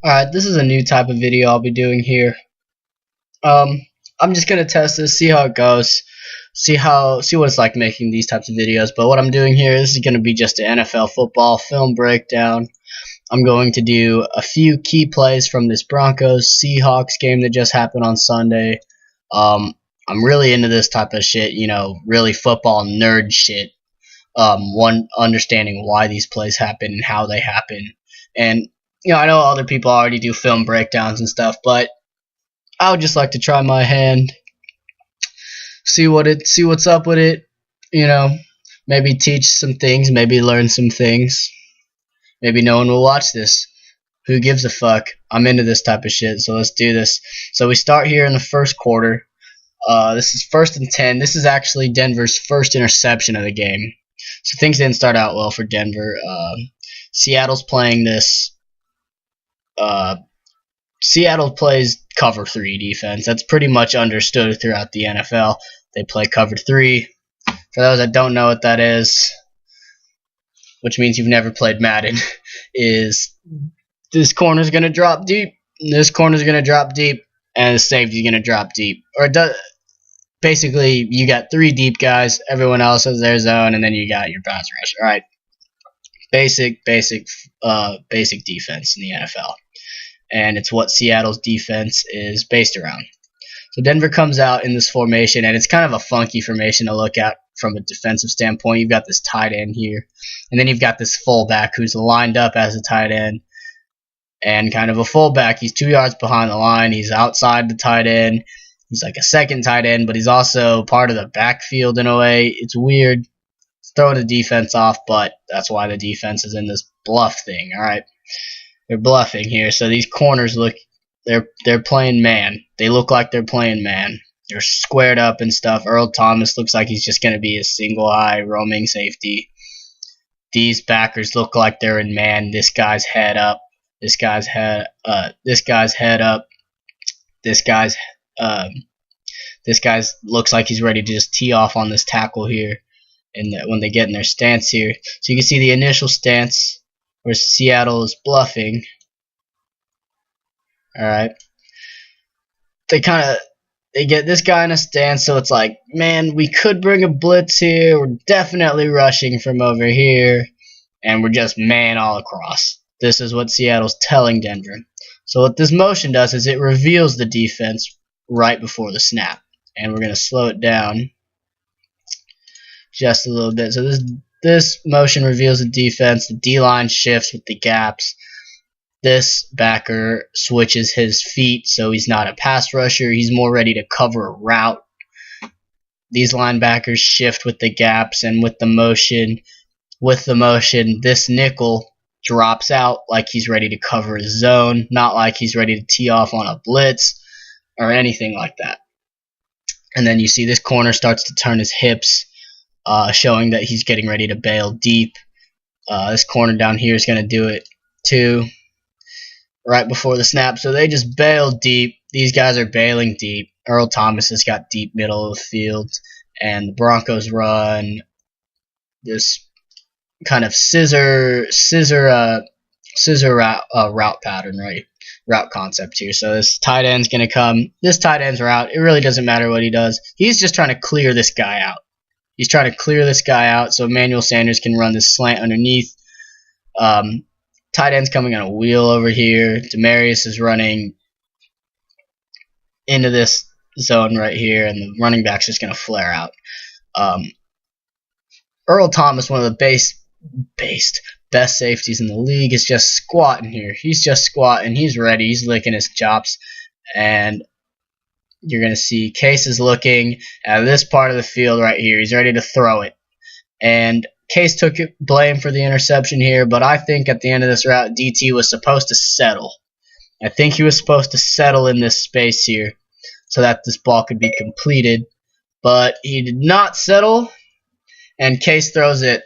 Alright, this is a new type of video I'll be doing here. Um, I'm just gonna test this, see how it goes, see what it's like making these types of videos. But what I'm doing here, this is gonna be just an NFL football film breakdown. I'm going to do a few key plays from this Broncos Seahawks game that just happened on Sunday. I'm really into this type of shit, really football nerd shit. One understanding why these plays happen and how they happen. And I know other people already do film breakdowns and stuff, but I would just like to try my hand, see what's up with it. Maybe teach some things, maybe learn some things. Maybe no one will watch this. Who gives a fuck? I'm into this type of shit, so let's do this. So we start here in the first quarter. This is 1st and 10. This is actually Denver's first interception of the game. So things didn't start out well for Denver. Seattle's playing this. Seattle plays cover 3 defense. That's pretty much understood throughout the NFL. They play cover 3. For those that don't know what that is, which means you've never played Madden, is this corner's going to drop deep, this corner's going to drop deep, and the safety's going to drop deep. Or it does. Basically, you got 3 deep guys, everyone else has their zone, and then you got your pass rush. All right, basic defense in the NFL, and it's what Seattle's defense is based around. So Denver comes out in this formation, and it's kind of a funky formation to look at from a defensive standpoint. You've got this tight end here, and then you've got this fullback who's lined up as a tight end, and kind of a fullback. He's 2 yards behind the line. He's outside the tight end. He's like a second tight end, but he's also part of the backfield in a way. It's weird. It's throwing the defense off, but that's why the defense is in this bluff thing. All right, they're bluffing here. So these corners look, they're playing man. They look like they're playing man. They're squared up and stuff. Earl Thomas looks like he's just going to be a single high roaming safety. These backers look like they're in man. This guy's head up. This guy's head up. This guy's looks like he's ready to just tee off on this tackle here, and when they get in their stance here. So you can see the initial stance where Seattle is bluffing. All right, they get this guy in a stance, so it's like, man, we could bring a blitz here. We're definitely rushing from over here, and we're just man all across. This is what Seattle's telling Denver. So what this motion does is it reveals the defense right before the snap. And we're going to slow it down just a little bit. So this motion reveals the defense. The D-line shifts with the gaps. This backer switches his feet, so he's not a pass rusher. He's more ready to cover a route. These linebackers shift with the gaps and with the motion. With the motion, this nickel drops out like he's ready to cover his zone, not like he's ready to tee off on a blitz or anything like that. And then you see this corner starts to turn his hips, showing that he's getting ready to bail deep. This corner down here is going to do it too, right before the snap. So they just bail deep. These guys are bailing deep. Earl Thomas has got deep middle of the field, and the Broncos run this kind of scissor route pattern, right? Route concept here. So this tight end's going to come. This tight end's route, it really doesn't matter what he does. He's just trying to clear this guy out. He's trying to clear this guy out so Emmanuel Sanders can run this slant underneath. Tight end's coming on a wheel over here. Demarius is running into this zone right here, and the running back's just going to flare out. Earl Thomas, one of the best safeties in the league, is just squatting here. He's just squatting. He's ready. He's licking his chops. And you're going to see Case is looking at this part of the field right here. He's ready to throw it. And Case took blame for the interception here, but I think at the end of this route, DT was supposed to settle. I think he was supposed to settle in this space here so that this ball could be completed. But he did not settle, and Case throws it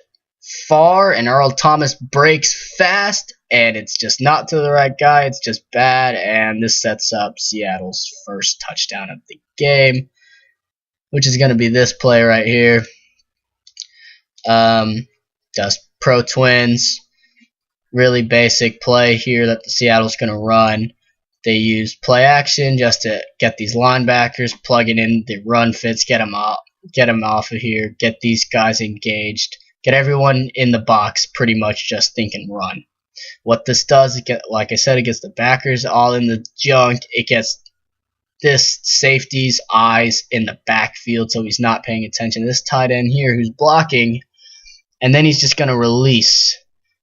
far, and Earl Thomas breaks fast, and it's just not to the right guy. It's just bad, and this sets up Seattle's first touchdown of the game, which is going to be this play right here. Just pro twins really basic play here that the Seattle's going to run. They use play action just to get these linebackers, plug it in the run fits, get them off of here, get these guys engaged, get everyone in the box pretty much just thinking run. What this does, like I said, it gets the backers all in the junk. It gets this safety's eyes in the backfield, so he's not paying attention to this tight end here who's blocking, and then he's just going to release.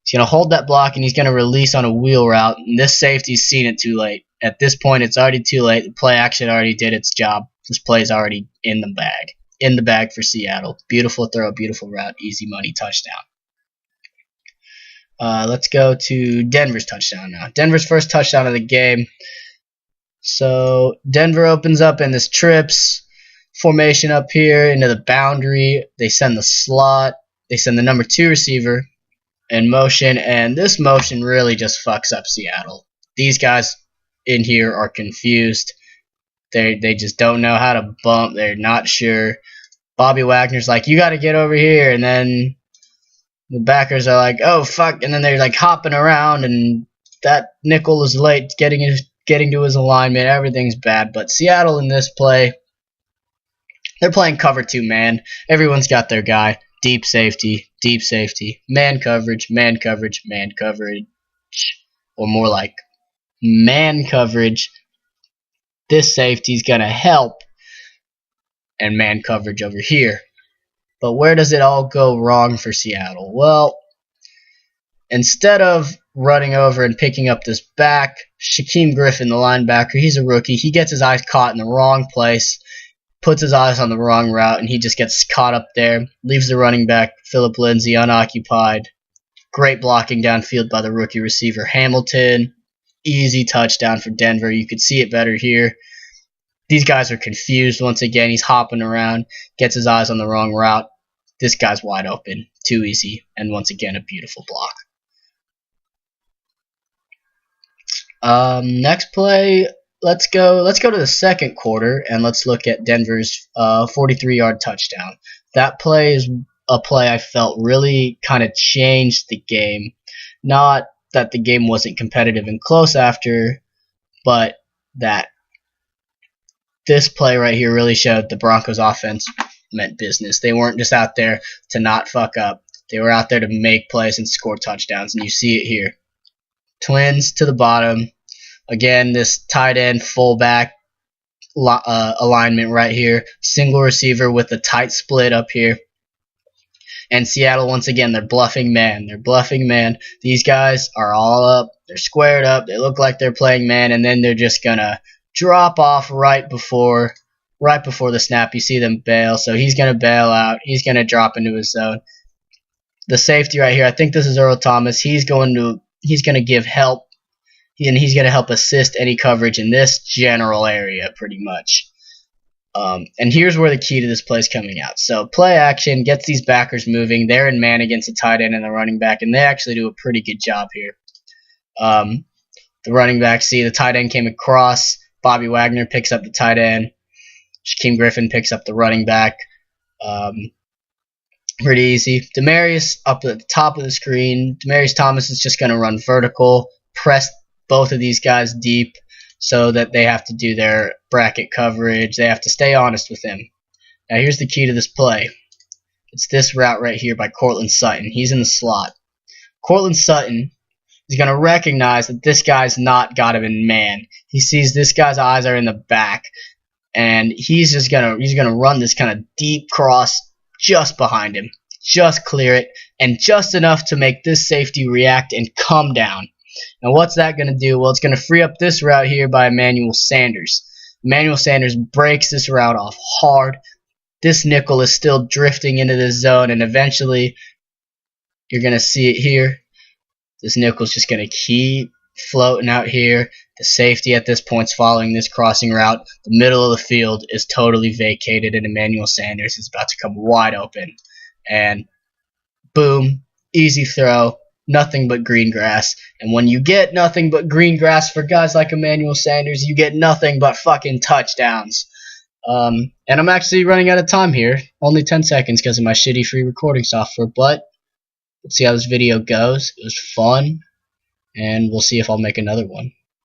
He's going to hold that block, and he's going to release on a wheel route, and this safety's seen it too late. At this point, it's already too late. The play action already did its job. This play is already in the bag. In the bag for Seattle. Beautiful throw, beautiful route, easy money, touchdown. Let's go to Denver's touchdown now. Denver's first touchdown of the game. So Denver opens up in this trips formation up here into the boundary. They send the slot. They send the number 2 receiver in motion, and this motion really just fucks up Seattle. These guys in here are confused. They just don't know how to bump. They're not sure. Bobby Wagner's like, you got to get over here, and then the backers are like, oh fuck, and then they're like hopping around, and that nickel is late getting to his alignment. Everything's bad. But Seattle in this play, they're playing cover 2 man. Everyone's got their guy. Deep safety, man coverage, man coverage, man coverage, or more like man coverage. This safety's gonna help, and man coverage over here. But where does it all go wrong for Seattle? Well, instead of running over and picking up this back, Shaquem Griffin, the linebacker, he's a rookie. He gets his eyes caught in the wrong place, puts his eyes on the wrong route, and he just gets caught up there. Leaves the running back, Phillip Lindsay, unoccupied. Great blocking downfield by the rookie receiver, Hamilton. Easy touchdown for Denver. You could see it better here. These guys are confused once again. He's hopping around, gets his eyes on the wrong route. This guy's wide open. Too easy. And once again, a beautiful block. Next play, let's go to the second quarter, and let's look at Denver's 43-yard touchdown. That play is a play I felt really kind of changed the game. Not that the game wasn't competitive and close after, but that this play right here really showed the Broncos offense meant business. They weren't just out there to not fuck up. They were out there to make plays and score touchdowns, and you see it here. Twins to the bottom. Again, this tight end fullback alignment right here. Single receiver with a tight split up here. And Seattle, once again, they're bluffing man. They're bluffing man. These guys are all up. They're squared up. They look like they're playing man, and then they're just going to drop off right before the snap. You see them bail, so he's going to bail out. He's going to drop into his zone. The safety right here, I think this is Earl Thomas. He's going to give help, and he's going to help assist any coverage in this general area pretty much. And here's where the key to this play is coming out. So play action gets these backers moving. They're in man against the tight end and the running back, and they actually do a pretty good job here. The running back, see the tight end came across. Bobby Wagner picks up the tight end. Shaquem Griffin picks up the running back. Pretty easy. Demarius up at the top of the screen. Demarius Thomas is just going to run vertical, press both of these guys deep so that they have to do their bracket coverage. They have to stay honest with him. Now here's the key to this play. It's this route right here by Cortland Sutton. He's in the slot. Cortland Sutton is going to recognize that this guy's not got him in man. He sees this guy's eyes are in the back, and he's gonna run this kind of deep cross just behind him, just clear it, and just enough to make this safety react and come down. Now what's that going to do? Well, it's going to free up this route here by Emmanuel Sanders. Emmanuel Sanders breaks this route off hard. This nickel is still drifting into the zone, and eventually you're going to see it here. This nickel's just going to keep floating out here. The safety at this point is following this crossing route. The middle of the field is totally vacated, and Emmanuel Sanders is about to come wide open. And boom, easy throw, nothing but green grass. And when you get nothing but green grass for guys like Emmanuel Sanders, you get nothing but fucking touchdowns. And I'm actually running out of time here. Only 10 seconds because of my shitty free recording software, but let's see how this video goes. It was fun. and we'll see if I'll make another one.